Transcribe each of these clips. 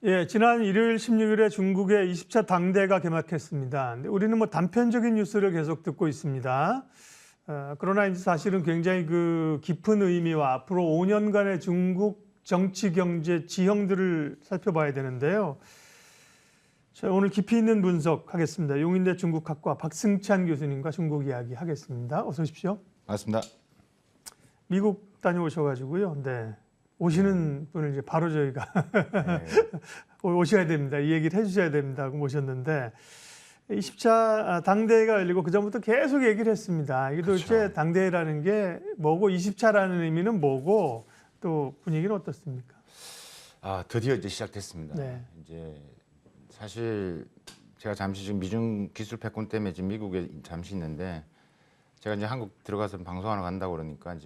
예, 지난 일요일 16일에 중국의 20차 당대가 개막했습니다. 근데 우리는 뭐 단편적인 뉴스를 계속 듣고 있습니다. 그러나 이제 사실은 굉장히 그 깊은 의미와 앞으로 5년간의 중국 정치, 경제, 지형들을 살펴봐야 되는데요. 자, 오늘 깊이 있는 분석하겠습니다. 용인대 중국학과 박승찬 교수님과 중국 이야기 하겠습니다. 어서 오십시오. 맞습니다. 미국 다녀오셔가지고요. 네. 오시는 분을 이제 바로 저희가 오셔야 됩니다. 이 얘기를 해주셔야 됩니다. 하고 모셨는데 20차 당대회가 열리고 그전부터 계속 얘기를 했습니다. 이게 도대체 그렇죠. 당대회라는 게 뭐고 20차라는 의미는 뭐고 또 분위기는 어떻습니까? 드디어 이제 시작됐습니다. 네. 이제 사실 제가 잠시 지금 미중 기술 패권 때문에 지금 미국에 잠시 있는데 제가 이제 한국 들어가서 방송하러 간다고 그러니까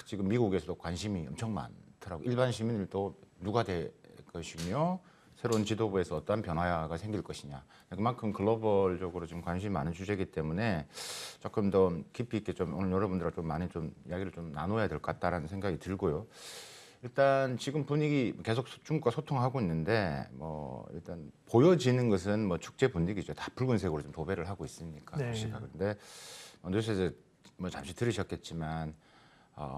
지금 미국에서도 관심이 엄청 많더라고. 일반 시민들도 누가 될 것이며 새로운 지도부에서 어떠한 변화가 생길 것이냐. 그만큼 글로벌적으로 좀 관심이 많은 주제이기 때문에 조금 더 깊이 있게 좀 오늘 여러분들과 좀 많이 좀 이야기를 좀 나눠야 될 것 같다라는 생각이 들고요. 일단 지금 분위기 계속 중국과 소통하고 있는데 뭐 일단 보여지는 것은 뭐 축제 분위기죠. 다 붉은색으로 좀 도배를 하고 있으니까. 네. 그런데 뉴스에서 뭐 잠시 들으셨겠지만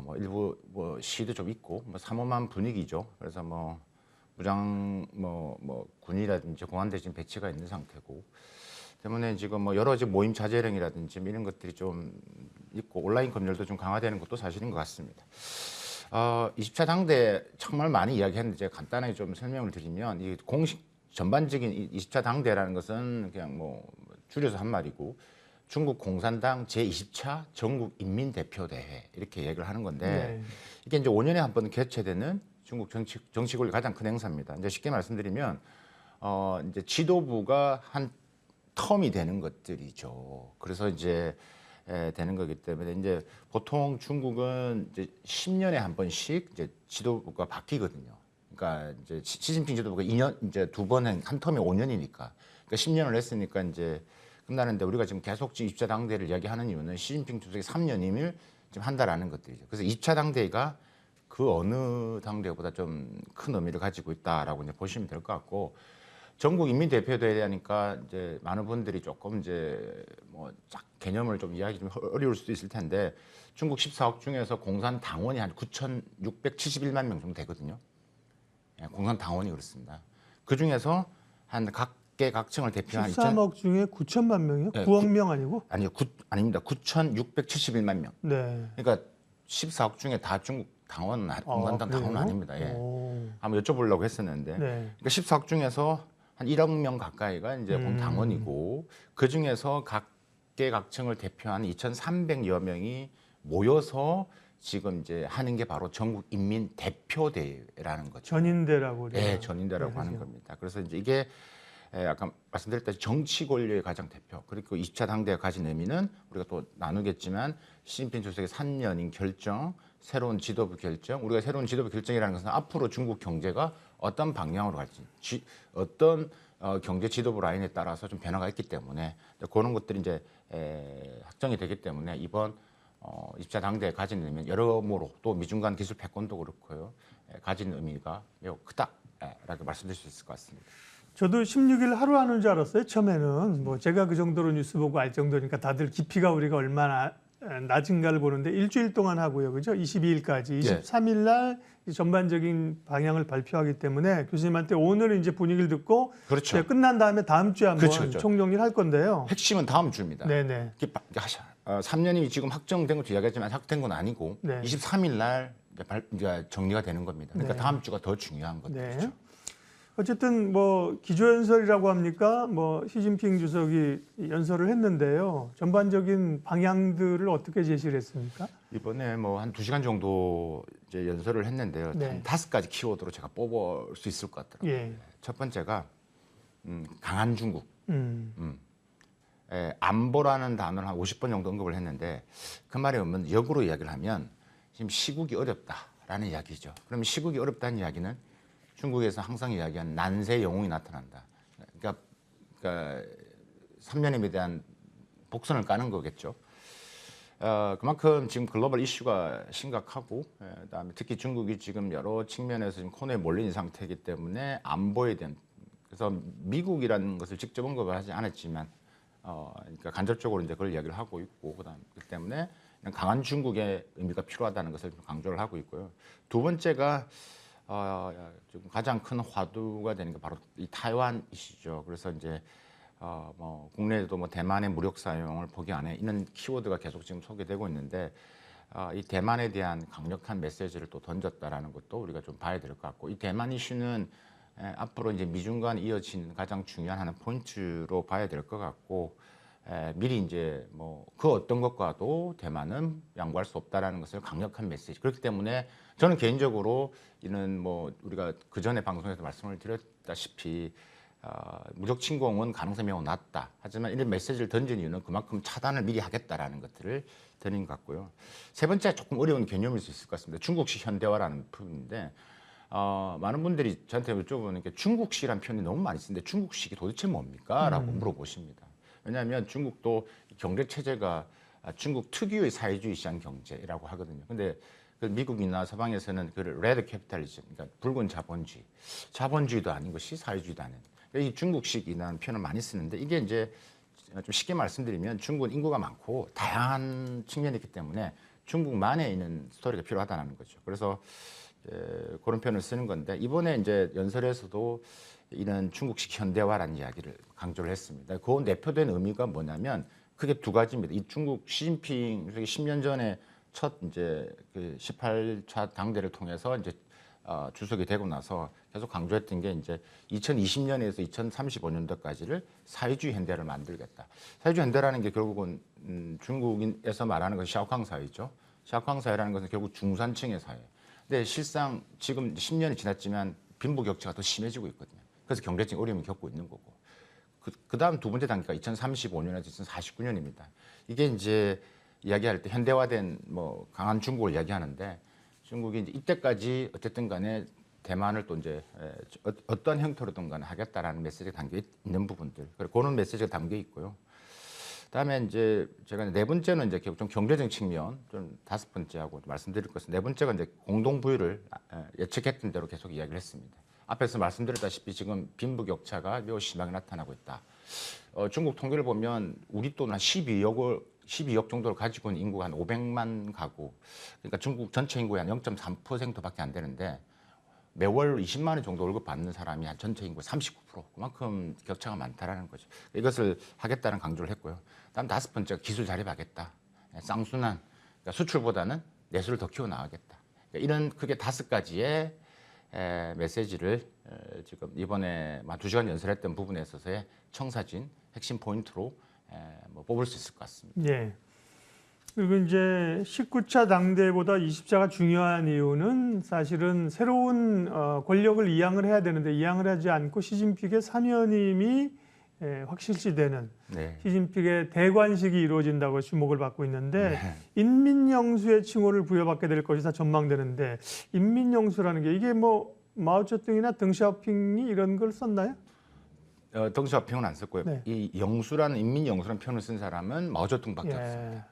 뭐 일부 뭐 시도 좀 있고 뭐 삼엄한 분위기죠. 그래서 뭐 무장 뭐 군이라든지 공안대 지금 배치가 있는 상태고 때문에 지금 뭐 여러 가지 모임 자제령이라든지 이런 것들이 좀 있고 온라인 검열도 좀 강화되는 것도 사실인 것 같습니다. 20차 당대 정말 많이 이야기했는데 제가 간단하게 좀 설명을 드리면 이 공식 전반적인 20차 당대라는 것은 그냥 뭐 줄여서 한 말이고 중국 공산당 제20차 전국 인민대표대회 이렇게 얘기를 하는 건데 네. 이게 이제 5년에 한 번 개최되는 중국 정치 권리 가장 큰 행사입니다. 이제 쉽게 말씀드리면 이제 지도부가 한 텀이 되는 것들이죠. 그래서 이제 되는 거기 때문에 이제 보통 중국은 이제 10년에 한 번씩 이제 지도부가 바뀌거든요. 그러니까 이제 시진핑 지도부가 2년 이제 두 번 한 텀이 5년이니까 그러니까 10년을 했으니까 이제 끝나는데 우리가 지금 계속 20차 당대를 이야기하는 이유는 시진핑 주석이 3년임을 지금 한다라는 것들이죠. 그래서 20차 당대가 그 어느 당대보다 좀 큰 의미를 가지고 있다라고 이제 보시면 될 것 같고 전국 인민대표대회 하니까 이제 많은 분들이 조금 이제 뭐 개념을 좀 이야기 좀 어려울 수도 있을 텐데 중국 14억 중에서 공산 당원이 한 9,671만 명 정도 되거든요. 공산 당원이 그렇습니다. 그 중에서 한 각계각층을 대표한 13억 중에 9천만 명이요? 네, 9억 명 아니고? 아니요, 아닙니다. 9,671만 명. 네. 그러니까 14억 중에 다 중국 당원, 공산당 당원은 그래요? 아닙니다. 예. 오. 한번 여쭤보려고 했었는데, 네. 그러니까 14억 중에서 한 1억 명 가까이가 이제 당원이고, 그 중에서 각계각층을 대표하는 2,300여 명이 모여서 지금 이제 하는 게 바로 전국 인민 대표대회라는 거죠. 전인대라고 그래요. 네, 전인대라고 네, 하는 그죠. 겁니다. 그래서 이제 이게 아까 말씀드렸다시피 정치 권력의 가장 대표 그리고 20차 당대가 가진 의미는 우리가 또 나누겠지만 시진핑 주석의 3년인 결정, 새로운 지도부 결정, 우리가 새로운 지도부 결정이라는 것은 앞으로 중국 경제가 어떤 방향으로 갈지, 어떤 경제 지도부 라인에 따라서 좀 변화가 있기 때문에 그런 것들이 이제 확정이 되기 때문에 이번 20차 당대에 가진 의미는 여러모로 또 미중 간 기술 패권도 그렇고요, 가진 의미가 매우 크다라고 말씀드릴 수 있을 것 같습니다. 저도 16일 하루 하는 줄 알았어요. 처음에는 뭐 제가 그 정도로 뉴스 보고 알 정도니까 다들 깊이가 우리가 얼마나 낮은가를 보는데 일주일 동안 하고요, 그죠? 22일까지, 23일 날 전반적인 방향을 발표하기 때문에 교수님한테 오늘 이제 분위기를 듣고 그렇죠. 끝난 다음에 다음 주에 한번 그렇죠. 총정리를 할 건데요. 핵심은 다음 주입니다. 네네. 3년이 지금 확정된 것도 이야기했지만 확정된 건 아니고 네. 23일 날 이제 정리가 되는 겁니다. 그러니까 네. 다음 주가 더 중요한 것들이죠. 네. 어쨌든 뭐 기조연설이라고 합니까? 뭐 시진핑 주석이 연설을 했는데요. 전반적인 방향들을 어떻게 제시를 했습니까? 이번에 뭐 한 2시간 정도 이제 연설을 했는데요. 네. 한 5가지 키워드로 제가 뽑을 수 있을 것 같더라고요. 예. 첫 번째가 강한 중국. 음. 안보라는 단어를 한 50번 정도 언급을 했는데 그 말에 보면 역으로 이야기를 하면 지금 시국이 어렵다라는 이야기죠. 그러면 시국이 어렵다는 이야기는 중국에서 항상 이야기하는 난세 영웅이 나타난다. 그러니까 3년임에 대한 복선을 까는 거겠죠. 그만큼 지금 글로벌 이슈가 심각하고, 그다음에 특히 중국이 지금 여러 측면에서 지금 코너에 몰린 상태이기 때문에 안보에 대한, 그래서 미국이라는 것을 직접 언급을 하지 않았지만, 그러니까 간접적으로 이제 그걸 이야기를 하고 있고, 그다음 그 때문에 강한 중국의 의미가 필요하다는 것을 강조를 하고 있고요. 두 번째가 지금 가장 큰 화두가 되는 게 바로 이 타이완 이슈죠. 그래서 이제 뭐 국내에도 뭐 대만의 무력 사용을 포기 안 해 이런 키워드가 계속 지금 소개되고 있는데, 이 대만에 대한 강력한 메시지를 또 던졌다라는 것도 우리가 좀 봐야 될 것 같고, 이 대만 이슈는 앞으로 이제 미중 간 이어지는 가장 중요한 하나 포인트로 봐야 될 것 같고, 미리 이제 뭐 그 어떤 것과도 대만은 양보할 수 없다라는 것을 강력한 메시지. 그렇기 때문에 저는 개인적으로 이는 뭐 우리가 그 전에 방송에서 말씀을 드렸다시피 무력 침공은 가능성이 매우 낮다. 하지만 이런 메시지를 던진 이유는 그만큼 차단을 미리 하겠다라는 것들을 드린 것 같고요. 세 번째 조금 어려운 개념일 수 있을 것 같습니다. 중국식 현대화라는 부분인데, 많은 분들이 저한테 여쭤보는 게 중국식이라는 표현이 너무 많이 쓰는데 중국식이 도대체 뭡니까? 라고 물어보십니다. 왜냐하면 중국도 경제 체제가 중국 특유의 사회주의 시장 경제라고 하거든요. 근데 그 미국이나 서방에서는 그 레드 캐피탈리즘, 그러니까 붉은 자본주의, 자본주의도 아닌 것이 사회주의도 아닌, 이 중국식이라는 표현을 많이 쓰는데, 이게 이제 좀 쉽게 말씀드리면 중국은 인구가 많고 다양한 측면이 있기 때문에 중국만에 있는 스토리가 필요하다는 거죠. 그래서 그런 표현을 쓰는 건데, 이번에 이제 연설에서도 이런 중국식 현대화라는 이야기를 강조를 했습니다. 그 내포된 의미가 뭐냐면 크게 두 가지입니다. 이 중국 시진핑 10년 전에 첫 이제 그 18차 당대를 통해서 이제 주석이 되고 나서 계속 강조했던 게 이제 2020년에서 2035년도까지를 사회주의 현대를 만들겠다. 사회주의 현대라는 게 결국은 중국에서 말하는 것이 샤오캉 사회죠. 샤오캉 사회라는 것은 결국 중산층의 사회. 근데 실상 지금 10년이 지났지만 빈부격차가 더 심해지고 있거든요. 그래서 경제적인 어려움을 겪고 있는 거고. 그 다음 두 번째 단계가 2035년에서 2049년입니다. 이게 이제 이야기할 때 현대화된 뭐 강한 중국을 이야기하는데, 중국이 이제 이때까지 어쨌든 간에 대만을 또 이제 어떤 형태로든 간에 하겠다라는 메시지가 담겨 있는 부분들, 그리고 그런 메시지가 담겨 있고요. 그다음에 이제 제가 네 번째는 이제 좀 경제적인 측면, 좀 다섯 번째하고 말씀드릴 것은, 네 번째가 이제 공동 부유를 예측했던 대로 계속 이야기를 했습니다. 앞에서 말씀드렸다시피 지금 빈부격차가 매우 심하게 나타나고 있다. 중국 통계를 보면 우리 돈 한 12억 정도를 가지고 있는 인구가 한 500만 가구, 그러니까 중국 전체 인구의 한 0.3%밖에 안 되는데, 매월 20만 원 정도 월급 받는 사람이 한 전체 인구의 39%, 그만큼 격차가 많다라는 거죠. 이것을 하겠다는 강조를 했고요. 다음 다섯 번째가 기술 자립하겠다. 쌍순환, 그러니까 수출보다는 내수를 더 키워나가겠다. 그러니까 이런 크게 다섯 가지의 메시지를 지금 이번에 2시간 연설했던 부분에 있어서의 청사진 핵심 포인트로 뭐 뽑을 수 있을 것 같습니다. 예. 그리고 이제 19차 당대보다 20차가 중요한 이유는 사실은 새로운 권력을 이양을 해야 되는데 이양을 하지 않고 시진핑의 사면임이 확실시되는, 네. 시진핑의 대관식이 이루어진다고 주목을 받고 있는데, 네. 인민영수의 칭호를 부여받게 될 것이 다 전망되는데, 인민영수라는 게 이게 뭐 마오쩌둥이나 덩샤오핑이 이런 걸 썼나요? 덩샤오핑은 안 썼고요. 네. 이 영수라는 인민영수라는 표현을 쓴 사람은 마오쩌둥밖에 없습니다.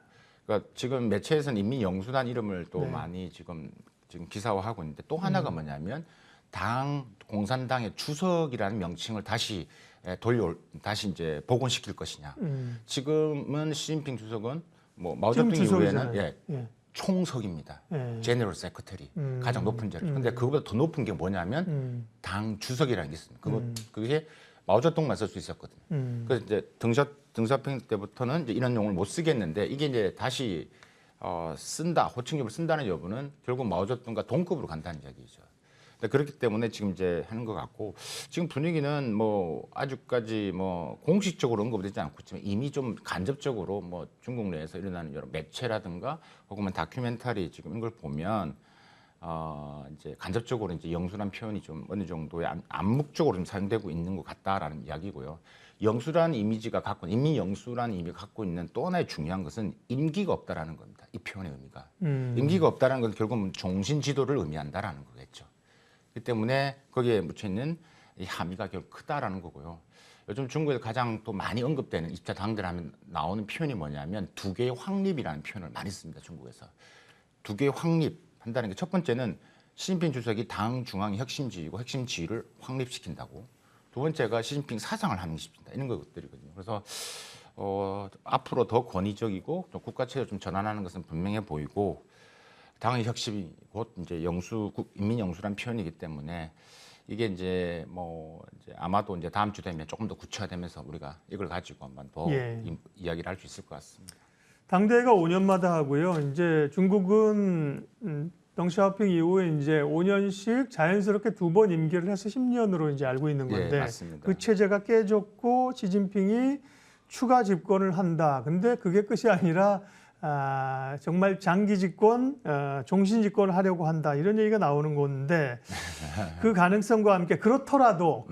그러니까 지금 매체에서는 인민영수란 이름을 또 네. 많이 지금 기사화하고 있는데, 또 하나가 뭐냐면 공산당의 주석이라는 명칭을 다시 다시 이제 복원시킬 것이냐. 지금은 시진핑 주석은 뭐 마오쩌둥 이후에는 총석입니다. 제너럴 세크터리, 가장 높은 자리. 근데 그거보다 더 높은 게 뭐냐면 당 주석이라는 게 있습니다. 그게 마오쩌둥만 쓸 수 있었거든요. 그래서 이제 덩샤오핑 때부터는 이제 이런 용어를 못 쓰겠는데, 이게 이제 다시 쓴다, 호칭법을 쓴다는 여부는 결국 마오쩌둥과 동급으로 간다는 이야기죠. 그렇기 때문에 지금 이제 하는 것 같고, 지금 분위기는 뭐 아직까지 뭐 공식적으로 언급되지 않고 있지만 이미 좀 간접적으로 뭐 중국 내에서 일어나는 여러 매체라든가 혹은 다큐멘터리 지금 이런 걸 보면 이제 간접적으로 이제 영수란 표현이 좀 어느 정도의 암묵적으로 좀 사용되고 있는 것 같다라는 이야기고요. 영수라는 이미지가 갖고, 인민영수라는 의미가 갖고 있는 또 하나의 중요한 것은 임기가 없다라는 겁니다. 이 표현의 의미가. 임기가 없다라는 건 결국은 종신 지도를 의미한다라는 거겠죠. 그렇기 때문에 거기에 묻혀 있는 이 함의가 결국 크다라는 거고요. 요즘 중국에서 가장 또 많이 언급되는 2차 당대를 하면 나오는 표현이 뭐냐면 두 개의 확립이라는 표현을 많이 씁니다. 중국에서. 두 개의 확립한다는 게 첫 번째는 시진핑 주석이 당 중앙의 핵심 지위고 핵심 지위를 확립시킨다고. 두 번째가 시진핑 사상을 함양시킨다. 이런 것들이거든요. 그래서 앞으로 더 권위적이고 좀 국가체제를 좀 전환하는 것은 분명해 보이고 당의 혁신이 곧 이제 인민 영수란 표현이기 때문에 이게 이제 이제 아마도 이제 다음 주 되면 조금 더 구체화되면서 우리가 이걸 가지고 한번 더 예. 이야기를 할 수 있을 것 같습니다. 당대회가 5년마다 하고요. 이제 중국은 덩샤오핑 이후에 이제 5년씩 자연스럽게 2번 임기를 해서 10년으로 이제 알고 있는 건데, 예, 맞습니다. 그 체제가 깨졌고 시진핑이 추가 집권을 한다. 근데 그게 끝이 아니라 정말 장기 집권, 종신 집권을 하려고 한다. 이런 얘기가 나오는 건데 그 가능성과 함께 그렇더라도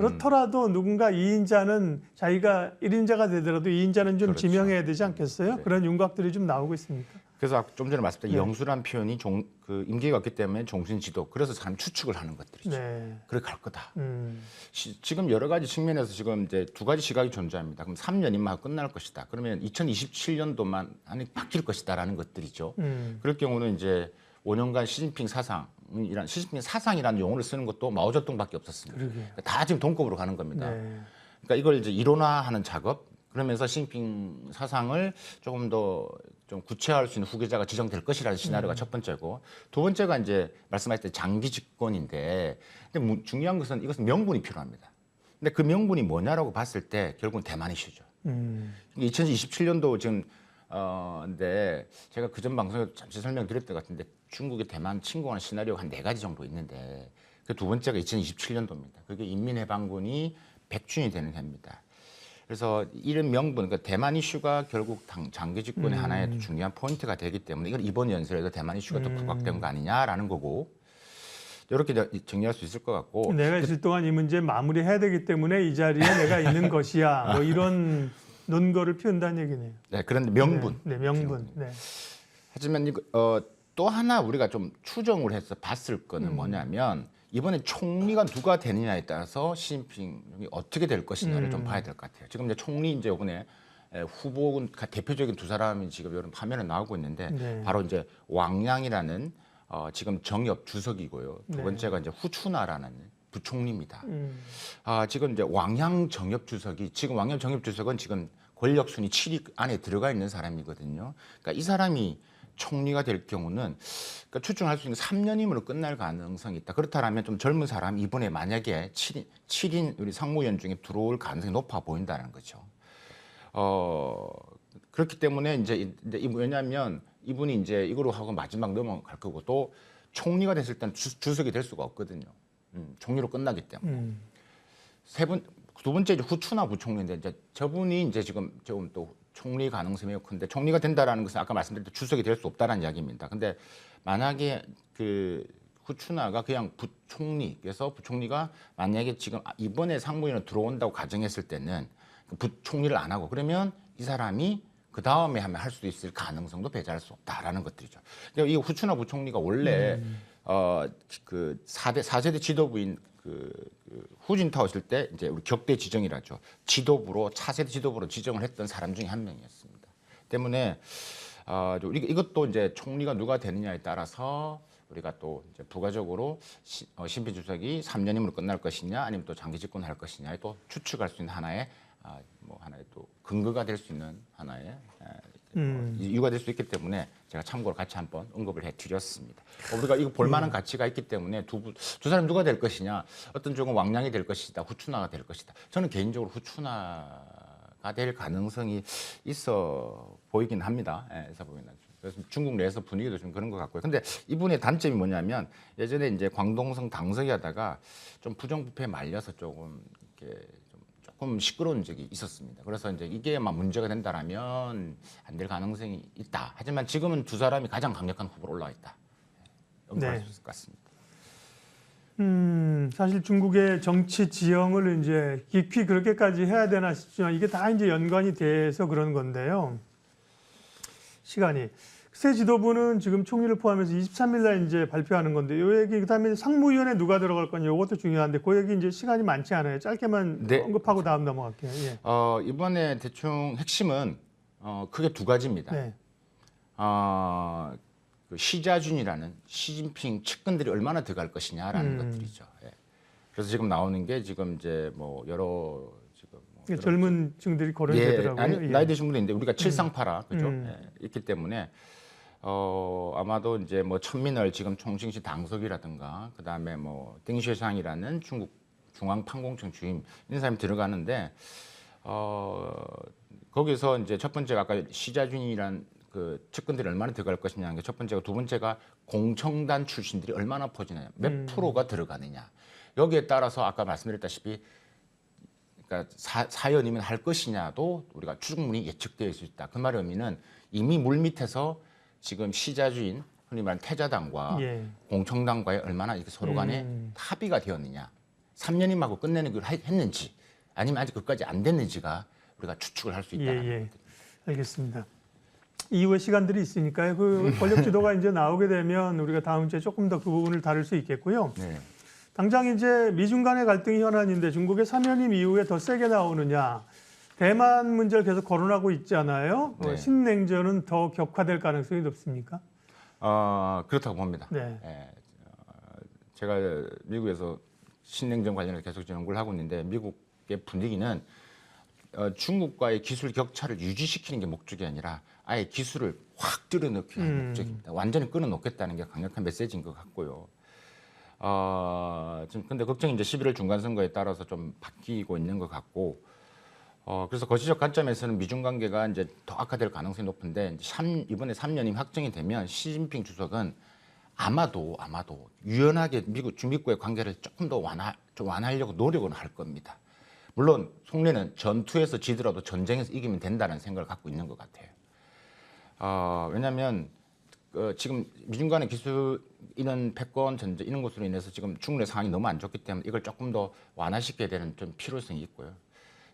누군가 2인자는 자기가 1인자가 되더라도 2인자는 좀 그렇죠. 지명해야 되지 않겠어요? 네. 그런 윤곽들이 좀 나오고 있습니다. 그래서 좀 전에 말씀드린 네. 영수란 표현이 그 임기가 없기 때문에 종신 지도, 그래서 사람 추측을 하는 것들이죠. 네. 그래 갈 거다. 음. 지금 여러 가지 측면에서 지금 이제 두 가지 시각이 존재합니다. 그럼 3년이면 하고 끝날 것이다. 그러면 2027년도만 안에 바뀔 것이다라는 것들이죠. 그럴 경우는 이제 5년간 시진핑 사상이라는 용어를 쓰는 것도 마오쩌둥밖에 없었습니다. 그러게요. 다 지금 동급으로 가는 겁니다. 네. 그러니까 이걸 이제 이론화하는 작업, 그러면서 시진핑 사상을 조금 더 좀 구체화할 수 있는 후계자가 지정될 것이라는 시나리오가 첫 번째고, 두 번째가 이제 말씀하셨던 장기 집권인데, 근데 중요한 것은 이것은 명분이 필요합니다. 근데 그 명분이 뭐냐라고 봤을 때 결국은 대만 이슈죠. 2027년도 지금 근데 제가 그전 방송에서 잠시 설명드렸던 것 같은데 중국의 대만 침공하는 시나리오가 한 4가지 정도 있는데 그 두 번째가 2027년도입니다. 그게 인민해방군이 100주년이 되는 해입니다. 그래서 이런 명분, 그러니까 대만 이슈가 결국 장기 집권의 하나의 또 중요한 포인트가 되기 때문에 이걸 이번 연설에도 대만 이슈가 또 부각된 거 아니냐라는 거고, 이렇게 정리할 수 있을 것 같고. 내가 있을 동안 이 문제 마무리해야 되기 때문에 이 자리에 내가 있는 것이야. 뭐 이런 논거를 피운다는 얘기네요. 네, 그런데 명분. 네, 명분. 네. 하지만 또 하나 우리가 좀 추정을 해서 봤을 거는 뭐냐면 이번에 총리가 누가 되느냐에 따라서 시진핑이 어떻게 될 것이냐를 좀 봐야 될 것 같아요. 지금 이제 총리 이제 이번에 후보군 대표적인 두 사람이 지금 이런 화면에 나오고 있는데 네. 바로 이제 왕양이라는 지금 정엽 주석이고요. 두 번째가 이제 후추나라는 부총리입니다. 지금 이제 왕양 정엽 주석이 지금 왕양 정엽 주석은 지금 권력 순위 7위 안에 들어가 있는 사람이거든요. 그러니까 이 사람이 총리가 될 경우는 그러니까 추정할 수 있는 3년임으로 끝날 가능성이 있다. 그렇다면 좀 젊은 사람이 이번에 만약에 7인 우리 상무위원 중에 들어올 가능성이 높아 보인다는 거죠. 그렇기 때문에 이제 왜냐하면 이분이 이제 이거로 하고 마지막 넘어갈 거고 또 총리가 됐을 때는 주석이 될 수가 없거든요. 총리로 끝나기 때문에. 두 번째 이제 후추나 부총리인데 이제 저분이 이제 지금 조금 또 총리 가능성이 매우 큰데 총리가 된다라는 것은 아까 말씀드렸듯이 주석이 될 수 없다는 이야기입니다. 근데 만약에 그 후추나가 그냥 부총리에서 부총리가 만약에 지금 이번에 상무위원으로 들어온다고 가정했을 때는 그 부총리를 안 하고 그러면 이 사람이 그 다음에 하면 할 수도 있을 가능성도 배제할 수 없다라는 것들이죠. 그러니까 이 후추나 부총리가 원래 그 4세대 지도부인 그 후진타오 있을 때 이제 우리 격대 지정이라죠. 지도부로 차세대 지도부로 지정을 했던 사람 중에 한 명이었습니다. 때문에 이것도 이제 총리가 누가 되느냐에 따라서 우리가 또 이제 부가적으로 시진핑 주석이 3년임으로 끝날 것이냐 아니면 또 장기 집권을 할 것이냐에 또 추측할 수 있는 하나의 하나의 또 근거가 될 수 있는 하나의 이유가 될 수 있기 때문에 제가 참고로 같이 한번 언급을 해드렸습니다. 우리가 이거 볼만한 가치가 있기 때문에 두 사람 누가 될 것이냐, 어떤 쪽은 왕량이 될 것이다, 후추나가 될 것이다. 저는 개인적으로 후추나가 될 가능성이 있어 보이긴 합니다. 있어 보이긴 하죠. 그래서 중국 내에서 분위기도 좀 그런 것 같고요. 근데 이분의 단점이 뭐냐면 예전에 이제 광동성 당서기 하다가 좀 부정부패에 말려서 조금 이렇게 조금 시끄러운 적이 있었습니다. 그래서 이제 이게 막 문제가 된다라면 안 될 가능성이 있다. 하지만 지금은 두 사람이 가장 강력한 후보로 올라와 있다. 언급할 수 있을 것 같습니다. 사실 중국의 정치 지형을 이제 깊이 그렇게까지 해야 되나 싶지만 이게 다 이제 연관이 돼서 그런 건데요. 시간이. 새 지도부는 지금 총리를 포함해서 23일 날 이제 발표하는 건데 요 얘기 그다음에 상무위원회 누가 들어갈 거냐 이것도 중요한데 그 얘기 이제 시간이 많지 않아요. 짧게만 네, 언급하고 다음 넘어갈게요. 예. 이번에 대충 핵심은 크게 두 가지입니다. 네. 그 시자준이라는 시진핑 측근들이 얼마나 들어갈 것이냐라는 것들이죠. 예. 그래서 지금 나오는 게 지금 이제 뭐 여러 지금 뭐 여러 젊은 층들이 거론이 예, 되더라고요. 아니 예. 나이 드신 분도 있는데 우리가 칠상파라 그죠? 음. 예, 있기 때문에 아마도 이제 뭐 천민을 지금 총칭시 당석이라든가 그다음에 뭐 띵쉐상이라는 중국 중앙판공청 주임 이런 사람이 들어가는데 거기서 이제 첫 번째가 아까 시자준이란 그 측근들이 얼마나 들어갈 것이냐는 게 첫 번째가 두 번째가 공청단 출신들이 얼마나 퍼지느냐 몇 프로가 들어가느냐 여기에 따라서 아까 말씀드렸다시피 그러니까 사연이면 할 것이냐도 우리가 충분히 예측되어 있을 수 있다. 그 말의 의미는 이미 물밑에서 지금 시자주인 흔히 말하는 태자당과 예. 공청당과의 얼마나 이렇게 서로 간에 합의가 되었느냐 3년임하고 끝내는 걸 했는지 아니면 아직 그까지 안 됐는지가 우리가 추측을 할 수 있다는 예. 알겠습니다. 이후에 시간들이 있으니까요. 그 권력 지도가 이제 나오게 되면 우리가 다음 주에 조금 더 그 부분을 다룰 수 있겠고요. 네. 당장 이제 미중 간의 갈등이 현안인데 중국의 사면임 이후에 더 세게 나오느냐. 대만 문제를 계속 거론하고 있잖아요. 네. 신냉전은 더 격화될 가능성이 높습니까? 그렇다고 봅니다. 네. 예, 제가 미국에서 신냉전 관련해서 계속 연구를 하고 있는데 미국의 분위기는 중국과의 기술 격차를 유지시키는 게 목적이 아니라 아예 기술을 확 들여놓기 하는 목적입니다. 완전히 끊어놓겠다는 게 강력한 메시지인 것 같고요. 지금 근데 걱정이 이제 11월 중간 선거에 따라서 좀 바뀌고 있는 것 같고, 그래서 거시적 관점에서는 미중 관계가 이제 더 악화될 가능성이 높은데 이번에 3년임 확정이 되면 시진핑 주석은 아마도 유연하게 중미국의 관계를 조금 더 완화하려고 노력은 할 겁니다. 물론 속내는 전투에서 지더라도 전쟁에서 이기면 된다는 생각을 갖고 있는 것 같아요. 왜냐하면 지금 미중 간의 기술 이런 패권 전쟁 이런 것으로 인해서 지금 중국의 상황이 너무 안 좋기 때문에 이걸 조금 더 완화시켜야 되는 좀 필요성이 있고요.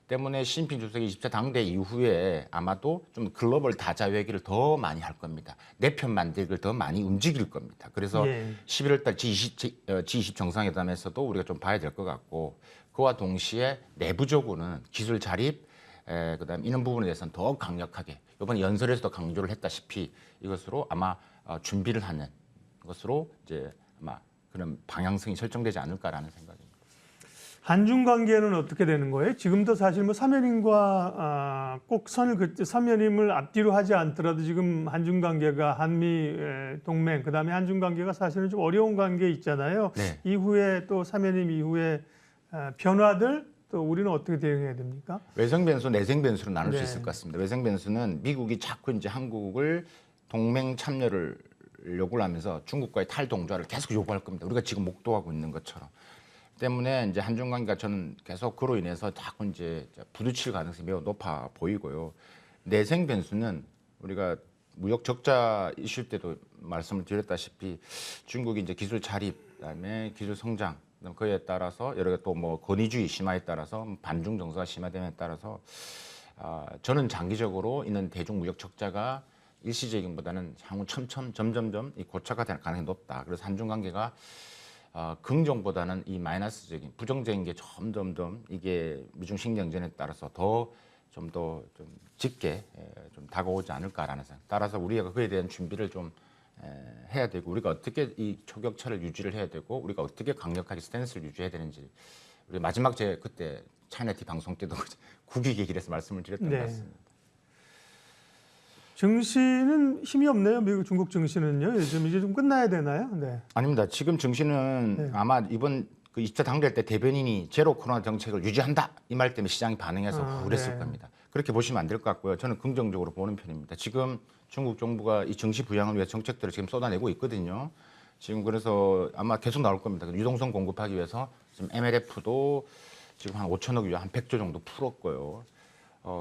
때문에 시진핑 주석이 20차 당대 이후에 아마도 좀 글로벌 다자 외교를 더 많이 할 겁니다. 내 편 만들기를 더 많이 움직일 겁니다. 그래서 예. 11월 달 G20 정상회담에서도 우리가 좀 봐야 될 것 같고 그와 동시에 내부적으로는 기술 자립 그다음 이런 부분에 대해서는 더 강력하게 이번 연설에서도 강조를 했다시피 이것으로 아마 준비를 하는 것으로 이제 아마 그런 방향성이 설정되지 않을까라는 생각입니다. 한중 관계는 어떻게 되는 거예요? 지금도 사실 뭐 사면임과 꼭 사면임을 앞뒤로 하지 않더라도 지금 한중 관계가 한미 동맹 그다음에 한중 관계가 사실은 좀 어려운 관계 있잖아요. 네. 이후에 또 사면임 이후에 변화들 또 우리는 어떻게 대응해야 됩니까? 외생 변수, 내생 변수로 나눌 수 네. 있을 것 같습니다. 외생 변수는 미국이 자꾸 이제 한국을 동맹 참여를 요구를 하면서 중국과의 탈동조화를 계속 요구할 겁니다. 우리가 지금 목도하고 있는 것처럼. 때문에 이제 한중 관계가 저는 계속 그로 인해서 자꾸 이제 부딪힐 가능성이 매우 높아 보이고요. 내생 변수는 우리가 무역 적자 이슈 때도 말씀을 드렸다시피 중국이 이제 기술 자립, 그다음에 기술 성장, 그에 따라서 여러 개 또 뭐 권위주의 심화에 따라서 반중 정서가 심화됨에 따라서 저는 장기적으로 있는 대중 무역 적자가 일시적인보다는 향후 점점점 이 고착화 될 가능성이 높다. 그래서 한중 관계가 긍정보다는 이 마이너스적인 부정적인 게 점점점 이게 미중 신경전에 따라서 좀 더 짙게 좀 다가오지 않을까라는 생각. 따라서 우리가 그에 대한 준비를 좀 해야 되고 우리가 어떻게 이 초격차를 유지를 해야 되고 우리가 어떻게 강력하게 스탠스를 유지해야 되는지 우리 마지막 제 그때 차이나티 방송 때도 국익 얘기를 해서 말씀을 드렸던 것 같습니다. 증시는 힘이 없네요. 미국, 중국 증시는요. 요즘 이제 좀 끝나야 되나요? 네. 아닙니다. 지금 증시는 아마 이번 그 2차 당대회 때 대변인이 제로 코로나 정책을 유지한다 이 말 때문에 시장이 반응해서 그랬을 겁니다. 그렇게 보시면 안 될 것 같고요. 저는 긍정적으로 보는 편입니다. 지금 중국 정부가 이 증시 부양을 위해 정책들을 지금 쏟아내고 있거든요. 지금 그래서 아마 계속 나올 겁니다. 유동성 공급하기 위해서 지금 MLF도 지금 한 5천억 유로, 한 100조 정도 풀었고요.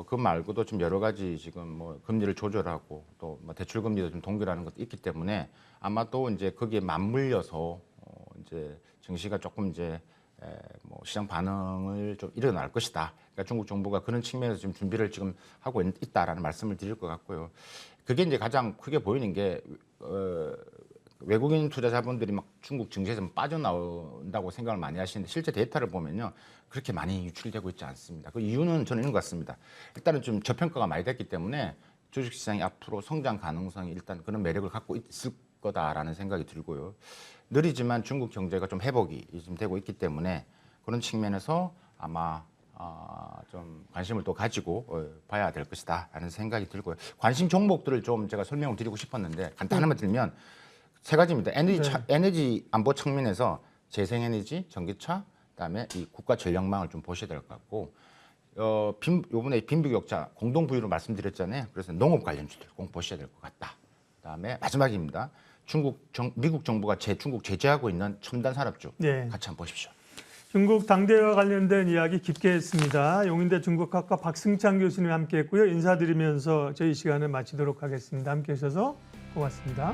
그 말고도 좀 여러 가지 지금 뭐 금리를 조절하고 또 뭐 대출 금리도 좀 동결하는 것도 있기 때문에 아마 또 이제 거기에 맞물려서 이제 증시가 조금 이제 뭐 시장 반응을 좀 일어날 것이다. 그러니까 중국 정부가 그런 측면에서 지금 준비를 지금 하고 있다라는 말씀을 드릴 것 같고요. 그게 이제 가장 크게 보이는 게 외국인 투자자분들이 막 중국 증시에서 빠져나온다고 생각을 많이 하시는데 실제 데이터를 보면요 그렇게 많이 유출되고 있지 않습니다. 그 이유는 저는 이런 것 같습니다. 일단은 좀 저평가가 많이 됐기 때문에 주식시장이 앞으로 성장 가능성이 일단 그런 매력을 갖고 있을 거다라는 생각이 들고요. 느리지만 중국 경제가 좀 회복이 지금 되고 있기 때문에 그런 측면에서 아마 좀 관심을 또 가지고 봐야 될 것이다라는 생각이 들고요. 관심 종목들을 좀 제가 설명을 드리고 싶었는데 간단하게 들면 세 가지입니다. 에너지 안보 측면에서 재생에너지, 전기차, 그다음에 이 국가 전력망을 좀 보셔야 될 것 같고 요번에 빈부격차 공동 부유로 말씀드렸잖아요. 그래서 농업 관련주들 꼭 보셔야 될 것 같다. 그다음에 마지막입니다. 미국 정부가 중국 제재하고 있는 첨단 산업주 같이 한번 보십시오. 중국 당대와 관련된 이야기 깊게 했습니다. 용인대 중국학과 박승창 교수님 함께했고요. 인사드리면서 저희 시간을 마치도록 하겠습니다. 함께해 주셔서 고맙습니다.